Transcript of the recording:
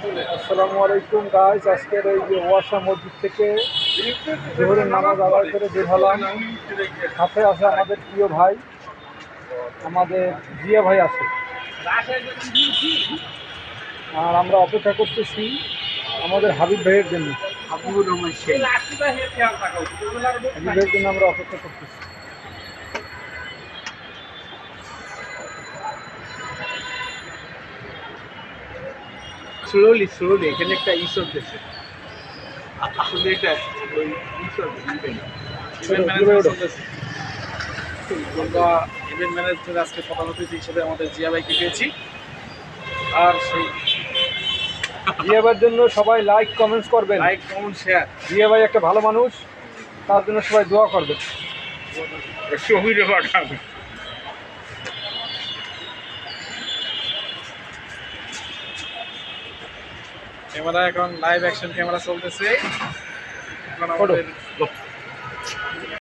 আসসালামু আলাইকুম গাইস, আজকের এই যে ওয়াসা মসজিদ থেকে জোহরের নামাজ আদায় করে বের হলাম। সাথে আছে আমাদের প্রিয় ভাই, আমাদের জিয়া ভাই আছে। আর আমরা অপেক্ষা করতেছি আমাদের হাবিব ভাইয়ের জন্য। হাবিব ভাইয়ের জন্য আমরা অপেক্ষা করতেছি। স্লোলি এখানে একটা ই চলতেছে। আসলে এটা ওই ই চলতেছে, ইভেন্ট ম্যানেজমেন্ট চলতেছে। আমরা ইভেন্ট ম্যানেজমেন্ট আজকে প্রধান অতিথি হিসেবে আমাদের জিয়া ভাইকে পেয়েছি। আর সেই জিয়া ভাইয়ের জন্য সবাই লাইক কমেন্টস করবেন। Like comment share. জিয়া ভাই একটা ভালো মানুষ, তার জন্য সবাই দোয়া করবেন। ক্যামেরা এখন লাইভ অ্যাকশন ক্যামেরা চলতেছে। এখন আমাদের